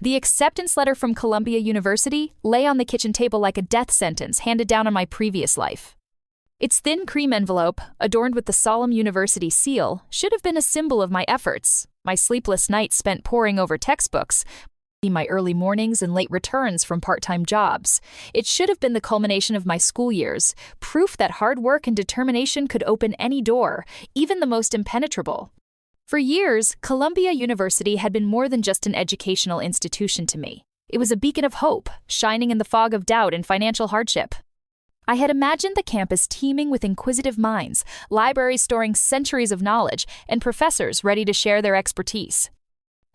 The acceptance letter from Columbia University lay on the kitchen table like a death sentence handed down on my previous life. Its thin cream envelope, adorned with the solemn university seal, should have been a symbol of my efforts, my sleepless nights spent poring over textbooks, my early mornings and late returns from part-time jobs. It should have been the culmination of my school years, proof that hard work and determination could open any door, even the most impenetrable. For years, Columbia University had been more than just an educational institution to me. It was a beacon of hope, shining in the fog of doubt and financial hardship. I had imagined the campus teeming with inquisitive minds, libraries storing centuries of knowledge, and professors ready to share their expertise.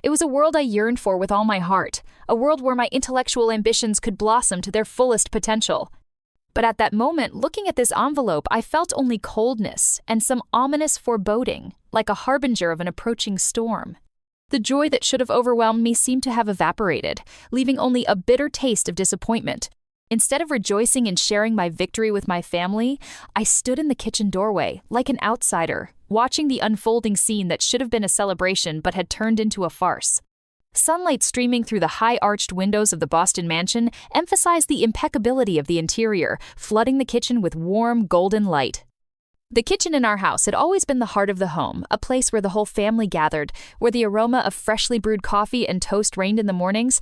It was a world I yearned for with all my heart, a world where my intellectual ambitions could blossom to their fullest potential. But at that moment, looking at this envelope, I felt only coldness and some ominous foreboding, like a harbinger of an approaching storm. The joy that should have overwhelmed me seemed to have evaporated, leaving only a bitter taste of disappointment. Instead of rejoicing in sharing my victory with my family, I stood in the kitchen doorway, like an outsider, watching the unfolding scene that should have been a celebration but had turned into a farce. Sunlight streaming through the high-arched windows of the Boston mansion emphasized the impeccability of the interior, flooding the kitchen with warm, golden light. The kitchen in our house had always been the heart of the home, a place where the whole family gathered, where the aroma of freshly brewed coffee and toast reigned in the mornings,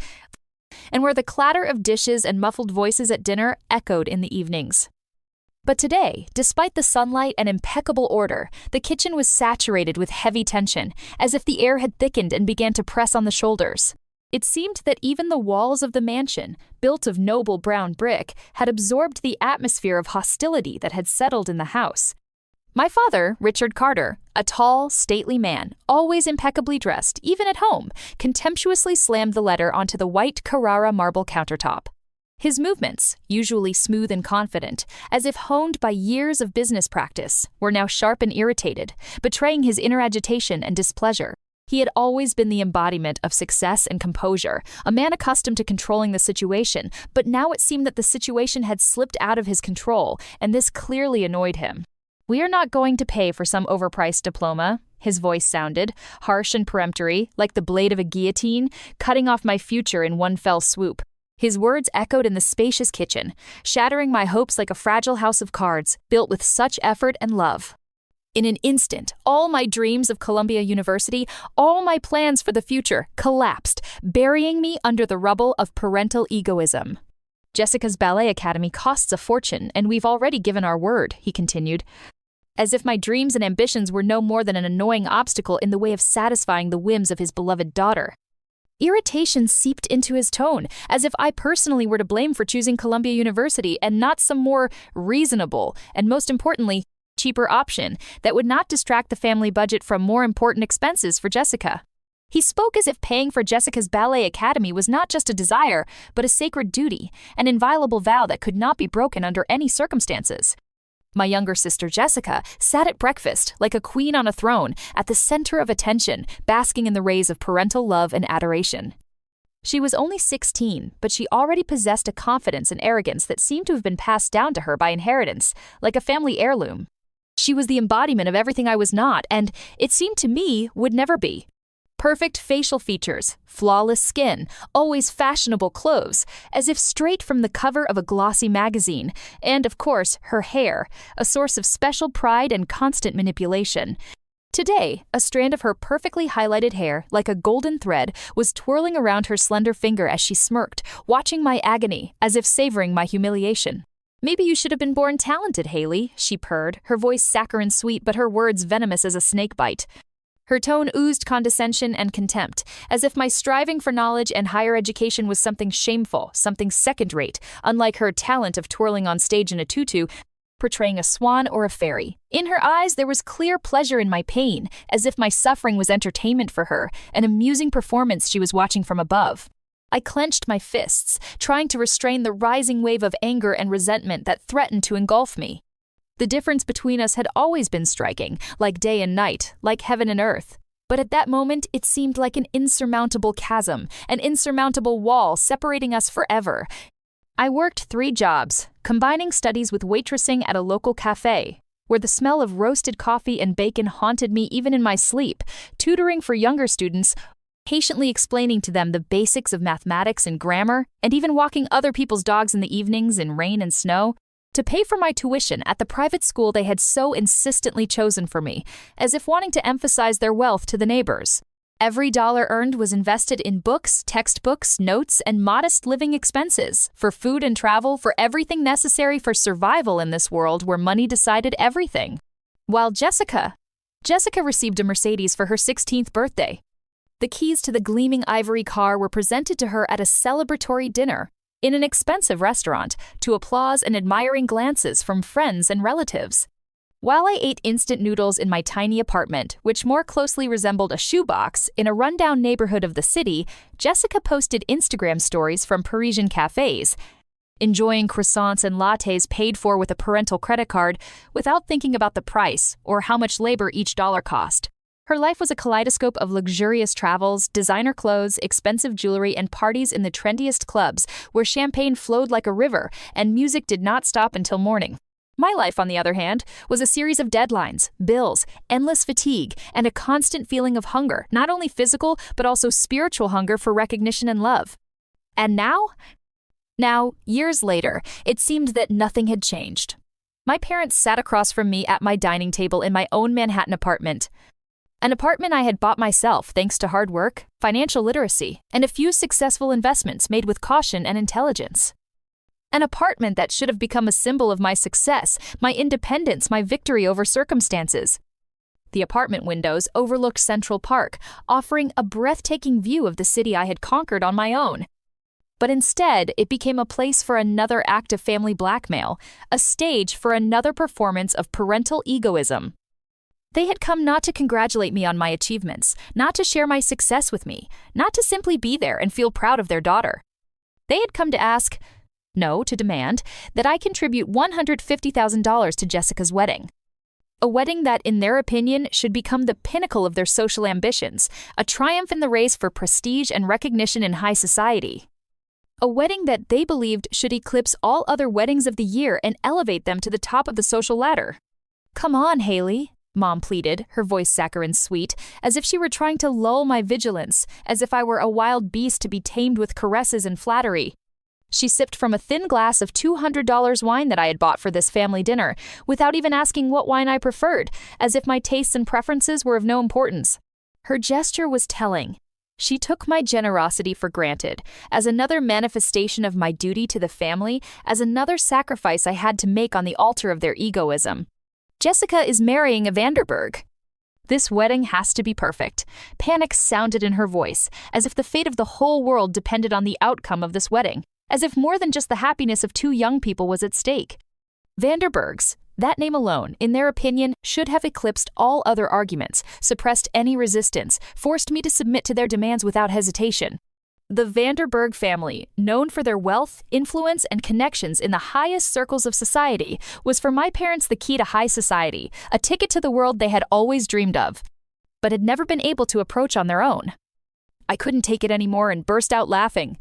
and where the clatter of dishes and muffled voices at dinner echoed in the evenings. But today, despite the sunlight and impeccable order, the kitchen was saturated with heavy tension, as if the air had thickened and began to press on the shoulders. It seemed that even the walls of the mansion, built of noble brown brick, had absorbed the atmosphere of hostility that had settled in the house. My father, Richard Carter, a tall, stately man, always impeccably dressed, even at home, contemptuously slammed the letter onto the white Carrara marble countertop. His movements, usually smooth and confident, as if honed by years of business practice, were now sharp and irritated, betraying his inner agitation and displeasure. He had always been the embodiment of success and composure, a man accustomed to controlling the situation, but now it seemed that the situation had slipped out of his control, and this clearly annoyed him. "We are not going to pay for some overpriced diploma," his voice sounded, harsh and peremptory, like the blade of a guillotine, cutting off my future in one fell swoop. His words echoed in the spacious kitchen, shattering my hopes like a fragile house of cards, built with such effort and love. In an instant, all my dreams of Columbia University, all my plans for the future, collapsed, burying me under the rubble of parental egoism. "Jessica's ballet academy costs a fortune, and we've already given our word," he continued, as if my dreams and ambitions were no more than an annoying obstacle in the way of satisfying the whims of his beloved daughter. Irritation seeped into his tone, as if I personally were to blame for choosing Columbia University and not some more reasonable, and most importantly, cheaper option that would not distract the family budget from more important expenses for Jessica. He spoke as if paying for Jessica's ballet academy was not just a desire, but a sacred duty, an inviolable vow that could not be broken under any circumstances. My younger sister Jessica sat at breakfast like a queen on a throne, at the center of attention, basking in the rays of parental love and adoration. She was only 16, but she already possessed a confidence and arrogance that seemed to have been passed down to her by inheritance, like a family heirloom. She was the embodiment of everything I was not, and, it seemed to me, would never be. Perfect facial features, flawless skin, always fashionable clothes, as if straight from the cover of a glossy magazine, and, of course, her hair, a source of special pride and constant manipulation. Today, a strand of her perfectly highlighted hair, like a golden thread, was twirling around her slender finger as she smirked, watching my agony, as if savoring my humiliation. "Maybe you should have been born talented, Haley," she purred, her voice saccharine sweet but her words venomous as a snake bite. Her tone oozed condescension and contempt, as if my striving for knowledge and higher education was something shameful, something second-rate, unlike her talent of twirling on stage in a tutu, portraying a swan or a fairy. In her eyes there was clear pleasure in my pain, as if my suffering was entertainment for her, an amusing performance she was watching from above. I clenched my fists, trying to restrain the rising wave of anger and resentment that threatened to engulf me. The difference between us had always been striking, like day and night, like heaven and earth. But at that moment, it seemed like an insurmountable chasm, an insurmountable wall separating us forever. I worked 3 jobs, combining studies with waitressing at a local cafe, where the smell of roasted coffee and bacon haunted me even in my sleep, tutoring for younger students, patiently explaining to them the basics of mathematics and grammar, and even walking other people's dogs in the evenings in rain and snow, to pay for my tuition at the private school they had so insistently chosen for me, as if wanting to emphasize their wealth to the neighbors. Every dollar earned was invested in books, textbooks, notes, and modest living expenses, for food and travel, for everything necessary for survival in this world where money decided everything. While Jessica received a Mercedes for her 16th birthday. The keys to the gleaming ivory car were presented to her at a celebratory dinner in an expensive restaurant, to applause and admiring glances from friends and relatives. While I ate instant noodles in my tiny apartment, which more closely resembled a shoebox, in a rundown neighborhood of the city, Jessica posted Instagram stories from Parisian cafes, enjoying croissants and lattes paid for with a parental credit card without thinking about the price or how much labor each dollar cost. Her life was a kaleidoscope of luxurious travels, designer clothes, expensive jewelry, and parties in the trendiest clubs where champagne flowed like a river and music did not stop until morning. My life, on the other hand, was a series of deadlines, bills, endless fatigue, and a constant feeling of hunger, not only physical, but also spiritual hunger for recognition and love. And now, years later, it seemed that nothing had changed. My parents sat across from me at my dining table in my own Manhattan apartment. An apartment I had bought myself thanks to hard work, financial literacy, and a few successful investments made with caution and intelligence. An apartment that should have become a symbol of my success, my independence, my victory over circumstances. The apartment windows overlooked Central Park, offering a breathtaking view of the city I had conquered on my own. But instead, it became a place for another act of family blackmail, a stage for another performance of parental egoism. They had come not to congratulate me on my achievements, not to share my success with me, not to simply be there and feel proud of their daughter. They had come to demand, that I contribute $150,000 to Jessica's wedding. A wedding that, in their opinion, should become the pinnacle of their social ambitions, a triumph in the race for prestige and recognition in high society. A wedding that they believed should eclipse all other weddings of the year and elevate them to the top of the social ladder. "Come on, Haley," Mom pleaded, her voice saccharine sweet, as if she were trying to lull my vigilance, as if I were a wild beast to be tamed with caresses and flattery. She sipped from a thin glass of $200 wine that I had bought for this family dinner, without even asking what wine I preferred, as if my tastes and preferences were of no importance. Her gesture was telling. She took my generosity for granted, as another manifestation of my duty to the family, as another sacrifice I had to make on the altar of their egoism. Jessica is marrying a Vanderberg. This wedding has to be perfect. Panic sounded in her voice, as if the fate of the whole world depended on the outcome of this wedding, as if more than just the happiness of two young people was at stake. Vanderbergs, that name alone, in their opinion, should have eclipsed all other arguments, suppressed any resistance, forced me to submit to their demands without hesitation. The Vanderberg family, known for their wealth, influence, and connections in the highest circles of society, was for my parents the key to high society, a ticket to the world they had always dreamed of, but had never been able to approach on their own. I couldn't take it anymore and burst out laughing.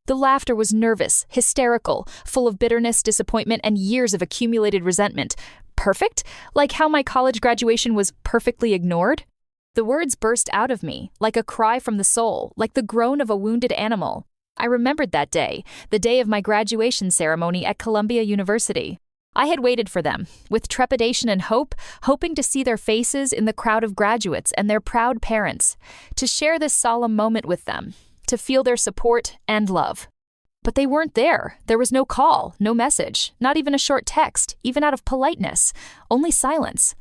The laughter was nervous, hysterical, full of bitterness, disappointment, and years of accumulated resentment. Perfect? Like how my college graduation was perfectly ignored? The words burst out of me, like a cry from the soul, like the groan of a wounded animal. I remembered that day, the day of my graduation ceremony at Columbia University. I had waited for them, with trepidation and hope, hoping to see their faces in the crowd of graduates and their proud parents, to share this solemn moment with them, to feel their support and love. But they weren't there. There was no call, no message, not even a short text, even out of politeness, only silence.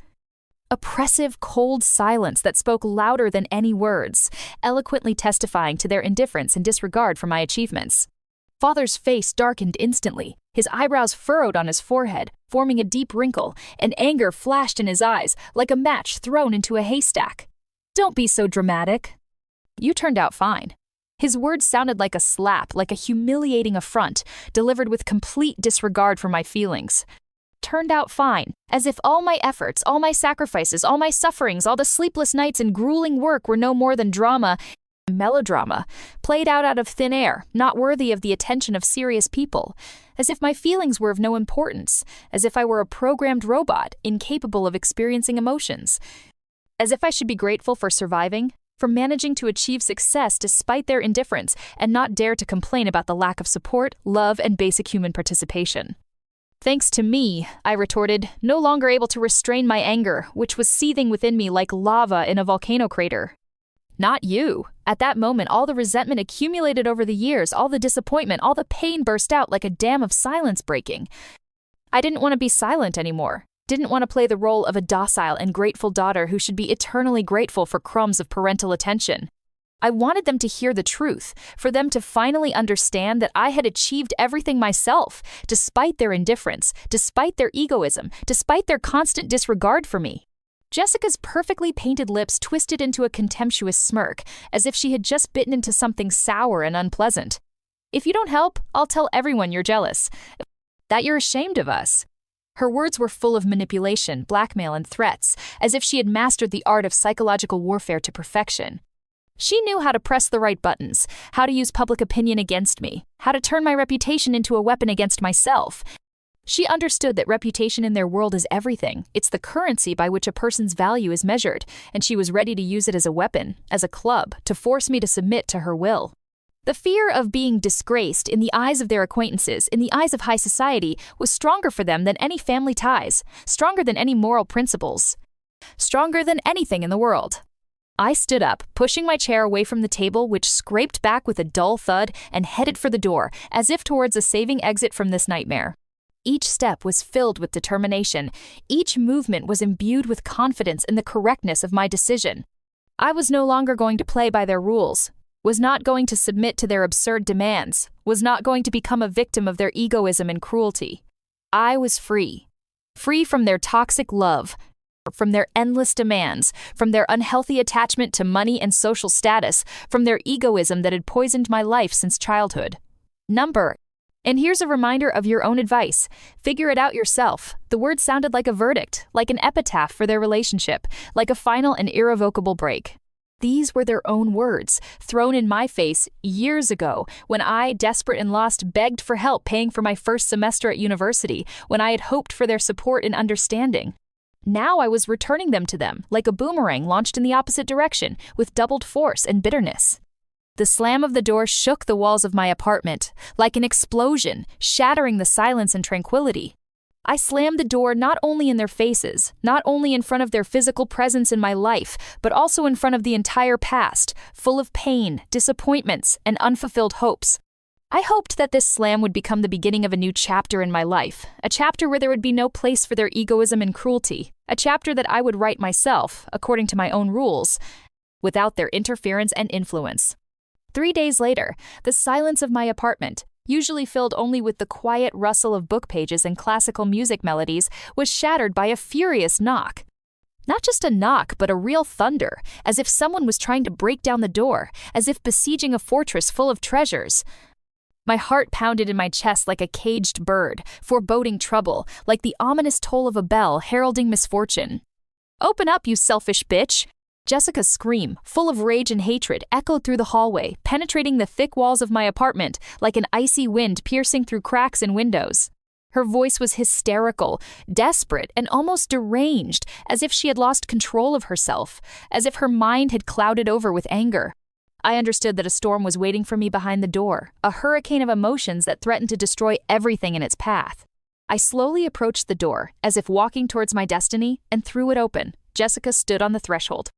Oppressive, cold silence that spoke louder than any words, eloquently testifying to their indifference and disregard for my achievements. Father's face darkened instantly, his eyebrows furrowed on his forehead, forming a deep wrinkle, and anger flashed in his eyes like a match thrown into a haystack. "Don't be so dramatic." "You turned out fine." His words sounded like a slap, like a humiliating affront, delivered with complete disregard for my feelings. Turned out fine, as if all my efforts, all my sacrifices, all my sufferings, all the sleepless nights and grueling work were no more than melodrama, played out of thin air, not worthy of the attention of serious people, as if my feelings were of no importance, as if I were a programmed robot, incapable of experiencing emotions, as if I should be grateful for surviving, from managing to achieve success despite their indifference and not dare to complain about the lack of support, love, and basic human participation. Thanks to me, I retorted, no longer able to restrain my anger, which was seething within me like lava in a volcano crater. Not you. At that moment, all the resentment accumulated over the years, all the disappointment, all the pain burst out like a dam of silence breaking. I didn't want to be silent anymore. Didn't want to play the role of a docile and grateful daughter who should be eternally grateful for crumbs of parental attention. I wanted them to hear the truth, for them to finally understand that I had achieved everything myself, despite their indifference, despite their egoism, despite their constant disregard for me. Jessica's perfectly painted lips twisted into a contemptuous smirk, as if she had just bitten into something sour and unpleasant. If you don't help, I'll tell everyone you're jealous, that you're ashamed of us. Her words were full of manipulation, blackmail, and threats, as if she had mastered the art of psychological warfare to perfection. She knew how to press the right buttons, how to use public opinion against me, how to turn my reputation into a weapon against myself. She understood that reputation in their world is everything. It's the currency by which a person's value is measured, and she was ready to use it as a weapon, as a club, to force me to submit to her will. The fear of being disgraced in the eyes of their acquaintances, in the eyes of high society, was stronger for them than any family ties, stronger than any moral principles, stronger than anything in the world. I stood up, pushing my chair away from the table, which scraped back with a dull thud, and headed for the door, as if towards a saving exit from this nightmare. Each step was filled with determination. Each movement was imbued with confidence in the correctness of my decision. I was no longer going to play by their rules, was not going to submit to their absurd demands, was not going to become a victim of their egoism and cruelty. I was free. Free from their toxic love, from their endless demands, from their unhealthy attachment to money and social status, from their egoism that had poisoned my life since childhood. And here's a reminder of your own advice. Figure it out yourself. The word sounded like a verdict, like an epitaph for their relationship, like a final and irrevocable break. These were their own words, thrown in my face years ago, when I, desperate and lost, begged for help paying for my first semester at university, when I had hoped for their support and understanding. Now I was returning them to them, like a boomerang launched in the opposite direction, with doubled force and bitterness. The slam of the door shook the walls of my apartment, like an explosion, shattering the silence and tranquility. I slammed the door not only in their faces, not only in front of their physical presence in my life, but also in front of the entire past, full of pain, disappointments, and unfulfilled hopes. I hoped that this slam would become the beginning of a new chapter in my life, a chapter where there would be no place for their egoism and cruelty, a chapter that I would write myself, according to my own rules, without their interference and influence. 3 days later, the silence of my apartment, usually filled only with the quiet rustle of book pages and classical music melodies, was shattered by a furious knock. Not just a knock, but a real thunder, as if someone was trying to break down the door, as if besieging a fortress full of treasures. My heart pounded in my chest like a caged bird, foreboding trouble, like the ominous toll of a bell heralding misfortune. "Open up, you selfish bitch!" Jessica's scream, full of rage and hatred, echoed through the hallway, penetrating the thick walls of my apartment like an icy wind piercing through cracks in windows. Her voice was hysterical, desperate, and almost deranged, as if she had lost control of herself, as if her mind had clouded over with anger. I understood that a storm was waiting for me behind the door, a hurricane of emotions that threatened to destroy everything in its path. I slowly approached the door, as if walking towards my destiny, and threw it open. Jessica stood on the threshold.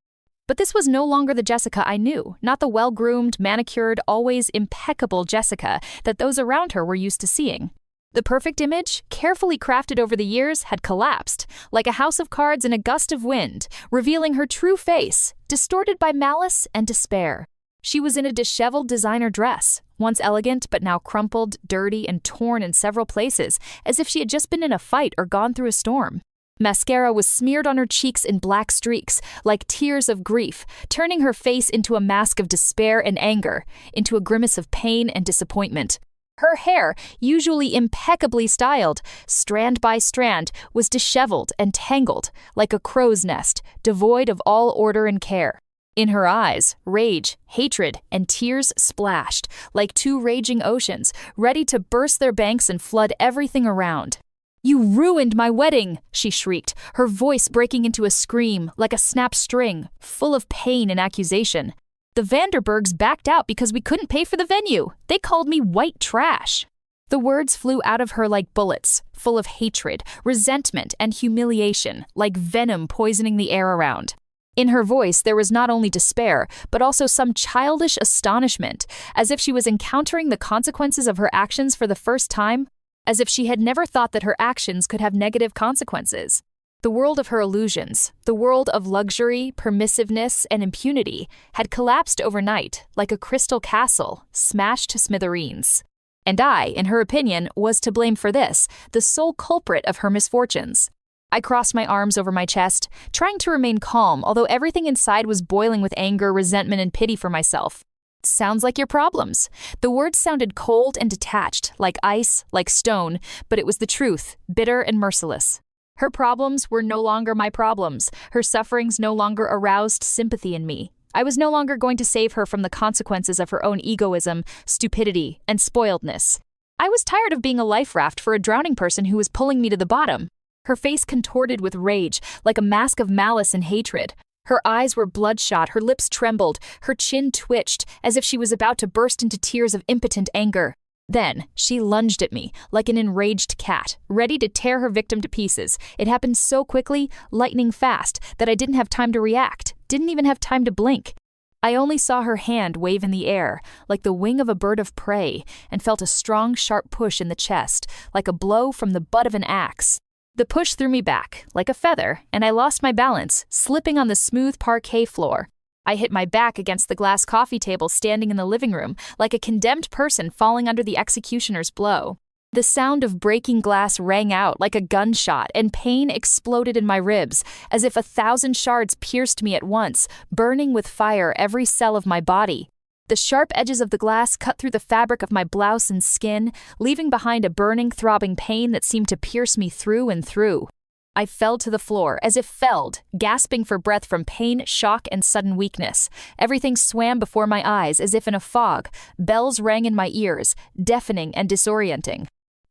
But this was no longer the Jessica I knew, not the well-groomed, manicured, always impeccable Jessica that those around her were used to seeing. The perfect image, carefully crafted over the years, had collapsed, like a house of cards in a gust of wind, revealing her true face, distorted by malice and despair. She was in a disheveled designer dress, once elegant but now crumpled, dirty, and torn in several places, as if she had just been in a fight or gone through a storm. Mascara was smeared on her cheeks in black streaks, like tears of grief, turning her face into a mask of despair and anger, into a grimace of pain and disappointment. Her hair, usually impeccably styled, strand by strand, was disheveled and tangled, like a crow's nest, devoid of all order and care. In her eyes, rage, hatred, and tears splashed, like two raging oceans, ready to burst their banks and flood everything around. "You ruined my wedding!" she shrieked, her voice breaking into a scream like a snapped string, full of pain and accusation. "The Vanderbergs backed out because we couldn't pay for the venue. They called me white trash." The words flew out of her like bullets, full of hatred, resentment, and humiliation, like venom poisoning the air around. In her voice, there was not only despair, but also some childish astonishment, as if she was encountering the consequences of her actions for the first time, as if she had never thought that her actions could have negative consequences. The world of her illusions, the world of luxury, permissiveness, and impunity, had collapsed overnight, like a crystal castle, smashed to smithereens. And I, in her opinion, was to blame for this, the sole culprit of her misfortunes. I crossed my arms over my chest, trying to remain calm, although everything inside was boiling with anger, resentment, and pity for myself. "Sounds like your problems." The words sounded cold and detached, like ice, like stone, but it was the truth, bitter and merciless. Her problems were no longer my problems. Her sufferings no longer aroused sympathy in me. I was no longer going to save her from the consequences of her own egoism, stupidity, and spoiledness. I was tired of being a life raft for a drowning person who was pulling me to the bottom. Her face contorted with rage, like a mask of malice and hatred. Her eyes were bloodshot, her lips trembled, her chin twitched, as if she was about to burst into tears of impotent anger. Then, she lunged at me, like an enraged cat, ready to tear her victim to pieces. It happened so quickly, lightning fast, that I didn't have time to react, didn't even have time to blink. I only saw her hand wave in the air, like the wing of a bird of prey, and felt a strong, sharp push in the chest, like a blow from the butt of an axe. The push threw me back, like a feather, and I lost my balance, slipping on the smooth parquet floor. I hit my back against the glass coffee table standing in the living room, like a condemned person falling under the executioner's blow. The sound of breaking glass rang out like a gunshot, and pain exploded in my ribs, as if 1,000 shards pierced me at once, burning with fire every cell of my body. The sharp edges of the glass cut through the fabric of my blouse and skin, leaving behind a burning, throbbing pain that seemed to pierce me through and through. I fell to the floor, as if felled, gasping for breath from pain, shock, and sudden weakness. Everything swam before my eyes as if in a fog. Bells rang in my ears, deafening and disorienting.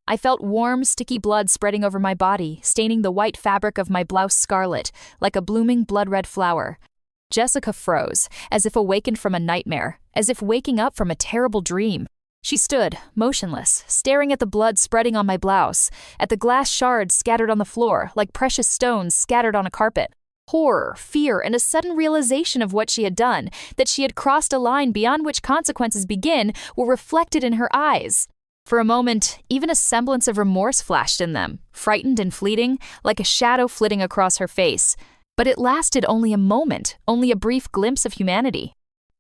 I felt warm, sticky blood spreading over my body, staining the white fabric of my blouse scarlet, like a blooming blood-red flower. Jessica froze, as if awakened from a nightmare, as if waking up from a terrible dream. She stood, motionless, staring at the blood spreading on my blouse, at the glass shards scattered on the floor, like precious stones scattered on a carpet. Horror, fear, and a sudden realization of what she had done, that she had crossed a line beyond which consequences begin, were reflected in her eyes. For a moment, even a semblance of remorse flashed in them, frightened and fleeting, like a shadow flitting across her face. But it lasted only a moment, only a brief glimpse of humanity.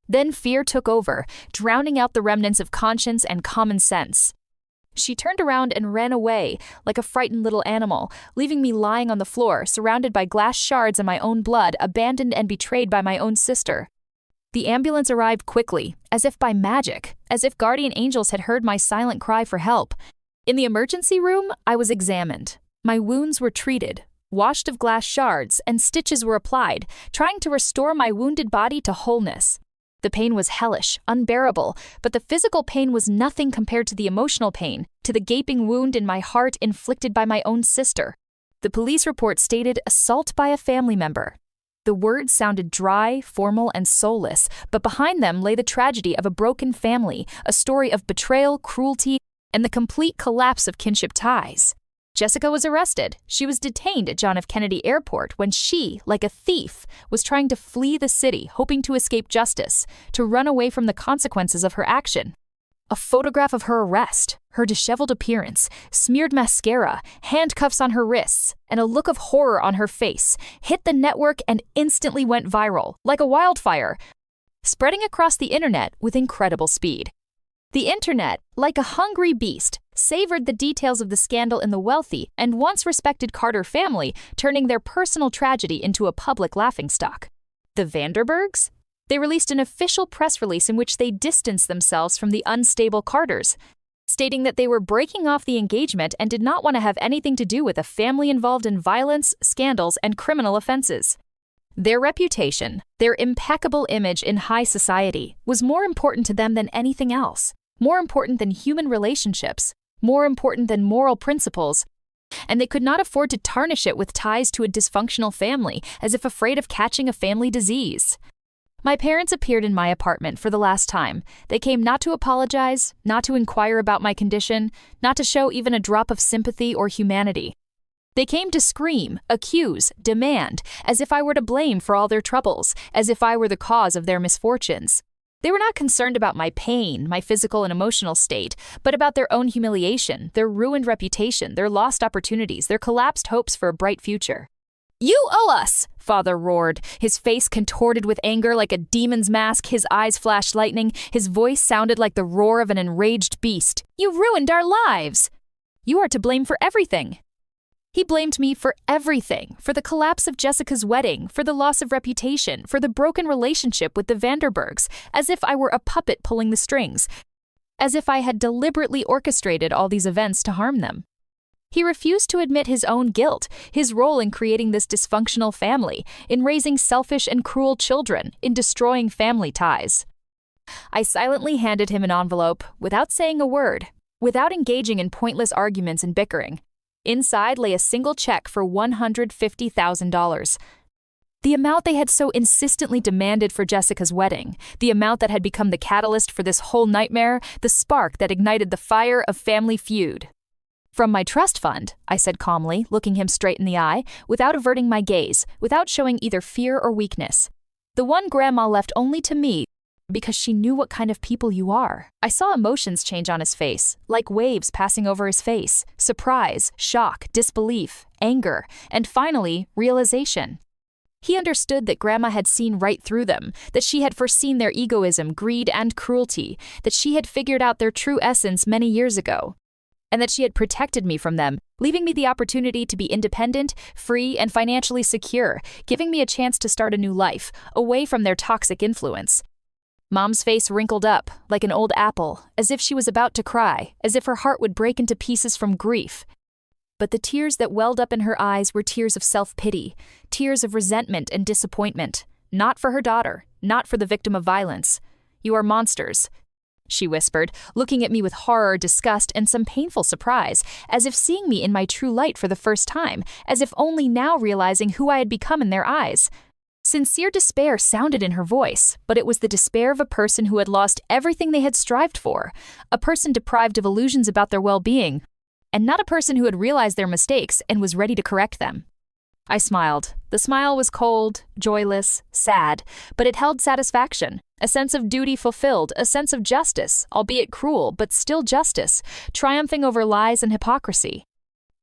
Then fear took over, drowning out the remnants of conscience and common sense. She turned around and ran away, like a frightened little animal, leaving me lying on the floor, surrounded by glass shards and my own blood, abandoned and betrayed by my own sister. The ambulance arrived quickly, as if by magic, as if guardian angels had heard my silent cry for help. In the emergency room, I was examined. My wounds were treated, washed of glass shards, and stitches were applied, trying to restore my wounded body to wholeness. The pain was hellish, unbearable, but the physical pain was nothing compared to the emotional pain, to the gaping wound in my heart inflicted by my own sister. The police report stated assault by a family member. The words sounded dry, formal, and soulless, but behind them lay the tragedy of a broken family, a story of betrayal, cruelty, and the complete collapse of kinship ties. Jessica was arrested. She was detained at John F. Kennedy Airport when she, like a thief, was trying to flee the city, hoping to escape justice, to run away from the consequences of her action. A photograph of her arrest, her disheveled appearance, smeared mascara, handcuffs on her wrists, and a look of horror on her face hit the network and instantly went viral, like a wildfire, spreading across the internet with incredible speed. The internet, like a hungry beast, savored the details of the scandal in the wealthy and once respected Carter family, turning their personal tragedy into a public laughingstock. The Vanderbergs? They released an official press release in which they distanced themselves from the unstable Carters, stating that they were breaking off the engagement and did not want to have anything to do with a family involved in violence, scandals, and criminal offenses. Their reputation, their impeccable image in high society, was more important to them than anything else, more important than human relationships, more important than moral principles, And they could not afford to tarnish it with ties to a dysfunctional family, as if afraid of catching a family disease. My parents appeared in my apartment for the last time. They came not to apologize, not to inquire about my condition, not to show even a drop of sympathy or humanity. They came to scream, accuse, demand, as if I were to blame for all their troubles, as if I were the cause of their misfortunes. They were not concerned about my pain, my physical and emotional state, but about their own humiliation, their ruined reputation, their lost opportunities, their collapsed hopes for a bright future. "You owe us!" Father roared, his face contorted with anger like a demon's mask, his eyes flashed lightning, his voice sounded like the roar of an enraged beast. "You ruined our lives! You are to blame for everything." He blamed me for everything, for the collapse of Jessica's wedding, for the loss of reputation, for the broken relationship with the Vanderbergs, as if I were a puppet pulling the strings, as if I had deliberately orchestrated all these events to harm them. He refused to admit his own guilt, his role in creating this dysfunctional family, in raising selfish and cruel children, in destroying family ties. I silently handed him an envelope, without saying a word, without engaging in pointless arguments and bickering. Inside lay a single check for $150,000. The amount they had so insistently demanded for Jessica's wedding, the amount that had become the catalyst for this whole nightmare, the spark that ignited the fire of family feud. "From my trust fund," I said calmly, looking him straight in the eye, without averting my gaze, without showing either fear or weakness. "The one Grandma left only to me, because she knew what kind of people you are." I saw emotions change on his face, like waves passing over his face: surprise, shock, disbelief, anger, and finally, realization. He understood that Grandma had seen right through them, that she had foreseen their egoism, greed, and cruelty, that she had figured out their true essence many years ago, and that she had protected me from them, leaving me the opportunity to be independent, free, and financially secure, giving me a chance to start a new life, away from their toxic influence. Mom's face wrinkled up, like an old apple, as if she was about to cry, as if her heart would break into pieces from grief. But the tears that welled up in her eyes were tears of self-pity, tears of resentment and disappointment, not for her daughter, not for the victim of violence. "You are monsters," she whispered, looking at me with horror, disgust, and some painful surprise, as if seeing me in my true light for the first time, as if only now realizing who I had become in their eyes. Sincere despair sounded in her voice, but it was the despair of a person who had lost everything they had strived for, a person deprived of illusions about their well-being, and not a person who had realized their mistakes and was ready to correct them. I smiled. The smile was cold, joyless, sad, but it held satisfaction, a sense of duty fulfilled, a sense of justice, albeit cruel, but still justice, triumphing over lies and hypocrisy.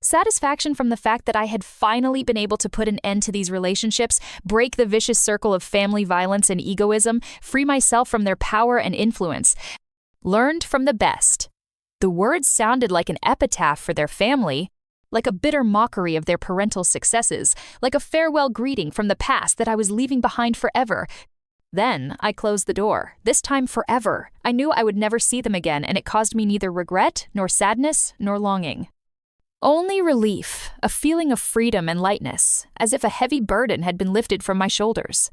Satisfaction from the fact that I had finally been able to put an end to these relationships, break the vicious circle of family violence and egoism, free myself from their power and influence. Learned from the best. The words sounded like an epitaph for their family, like a bitter mockery of their parental successes, like a farewell greeting from the past that I was leaving behind forever. Then I closed the door, this time forever. I knew I would never see them again, and it caused me neither regret, nor sadness, nor longing. Only relief, a feeling of freedom and lightness, as if a heavy burden had been lifted from my shoulders.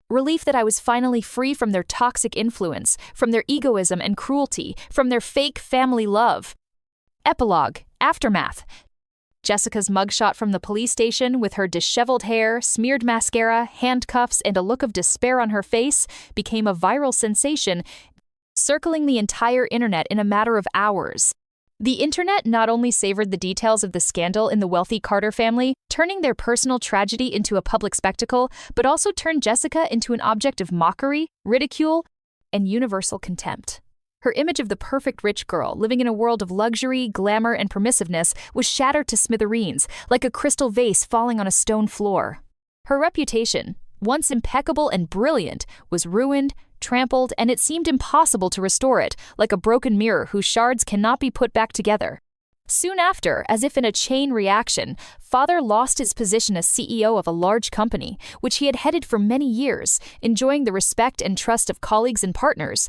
Relief that I was finally free from their toxic influence, from their egoism and cruelty, from their fake family love. Epilogue, aftermath. Jessica's mugshot from the police station, with her disheveled hair, smeared mascara, handcuffs, and a look of despair on her face, became a viral sensation, circling the entire internet in a matter of hours. The internet not only savored the details of the scandal in the wealthy Carter family, turning their personal tragedy into a public spectacle, but also turned Jessica into an object of mockery, ridicule, and universal contempt. Her image of the perfect rich girl, living in a world of luxury, glamour, and permissiveness, was shattered to smithereens, like a crystal vase falling on a stone floor. Her reputation, once impeccable and brilliant, was ruined, trampled, and it seemed impossible to restore it, like a broken mirror whose shards cannot be put back together. Soon after, as if in a chain reaction, Father lost his position as CEO of a large company, which he had headed for many years, enjoying the respect and trust of colleagues and partners.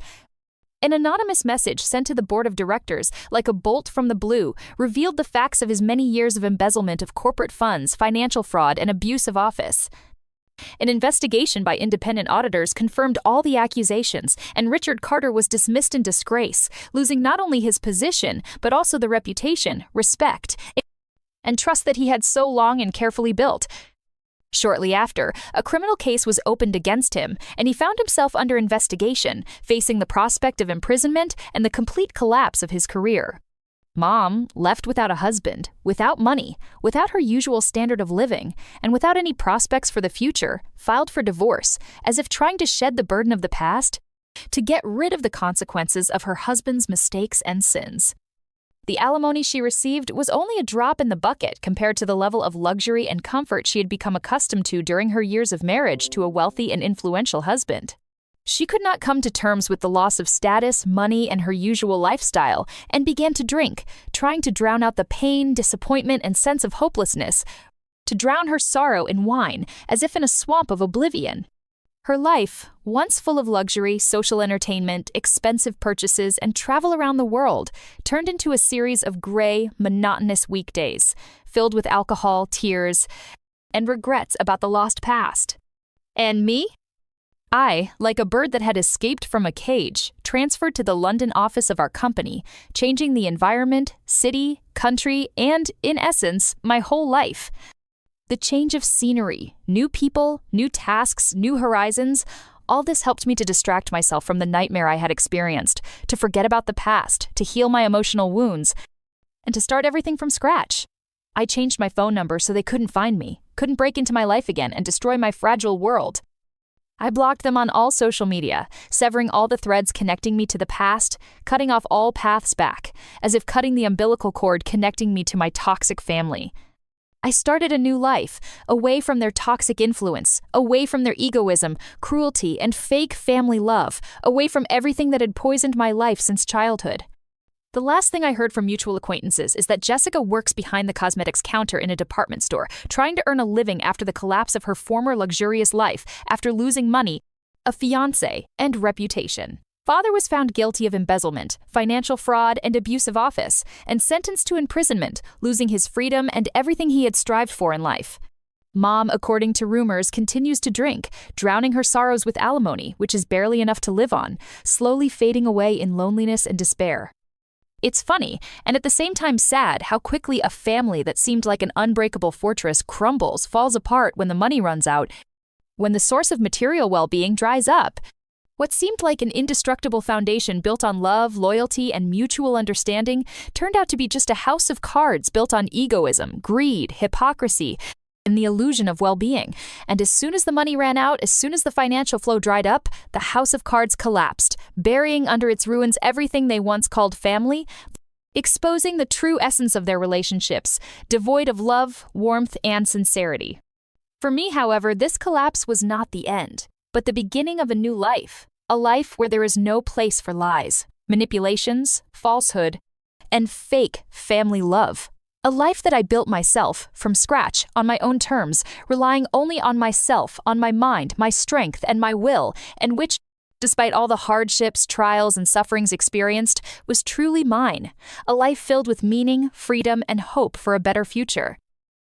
An anonymous message sent to the board of directors, like a bolt from the blue, revealed the facts of his many years of embezzlement of corporate funds, financial fraud, and abuse of office. An investigation by independent auditors confirmed all the accusations, and Richard Carter was dismissed in disgrace, losing not only his position, but also the reputation, respect, and trust that he had so long and carefully built. Shortly after, a criminal case was opened against him, and he found himself under investigation, facing the prospect of imprisonment and the complete collapse of his career. Mom, left without a husband, without money, without her usual standard of living, and without any prospects for the future, filed for divorce, as if trying to shed the burden of the past to get rid of the consequences of her husband's mistakes and sins. The alimony she received was only a drop in the bucket compared to the level of luxury and comfort she had become accustomed to during her years of marriage to a wealthy and influential husband. She could not come to terms with the loss of status, money, and her usual lifestyle, and began to drink, trying to drown out the pain, disappointment, and sense of hopelessness, to drown her sorrow in wine, as if in a swamp of oblivion. Her life, once full of luxury, social entertainment, expensive purchases, and travel around the world, turned into a series of gray, monotonous weekdays, filled with alcohol, tears, and regrets about the lost past. And me? I, like a bird that had escaped from a cage, transferred to the London office of our company, changing the environment, city, country, and, in essence, my whole life. The change of scenery, new people, new tasks, new horizons, all this helped me to distract myself from the nightmare I had experienced, to forget about the past, to heal my emotional wounds, and to start everything from scratch. I changed my phone number so they couldn't find me, couldn't break into my life again and destroy my fragile world. I blocked them on all social media, severing all the threads connecting me to the past, cutting off all paths back, as if cutting the umbilical cord connecting me to my toxic family. I started a new life, away from their toxic influence, away from their egoism, cruelty, and fake family love, away from everything that had poisoned my life since childhood. The last thing I heard from mutual acquaintances is that Jessica works behind the cosmetics counter in a department store, trying to earn a living after the collapse of her former luxurious life, after losing money, a fiancé, and reputation. Father was found guilty of embezzlement, financial fraud, and abuse of office, and sentenced to imprisonment, losing his freedom and everything he had strived for in life. Mom, according to rumors, continues to drink, drowning her sorrows with alimony, which is barely enough to live on, slowly fading away in loneliness and despair. It's funny, and at the same time sad, how quickly a family that seemed like an unbreakable fortress crumbles, falls apart when the money runs out, when the source of material well-being dries up. What seemed like an indestructible foundation built on love, loyalty, and mutual understanding turned out to be just a house of cards built on egoism, greed, hypocrisy, and the illusion of well-being. And as soon as the money ran out, as soon as the financial flow dried up, the house of cards collapsed, burying under its ruins everything they once called family, exposing the true essence of their relationships, devoid of love, warmth, and sincerity. For me, however, this collapse was not the end, but the beginning of a new life, a life where there is no place for lies, manipulations, falsehood, and fake family love. A life that I built myself, from scratch, on my own terms, relying only on myself, on my mind, my strength, and my will, and which, despite all the hardships, trials, and sufferings experienced, was truly mine. A life filled with meaning, freedom, and hope for a better future.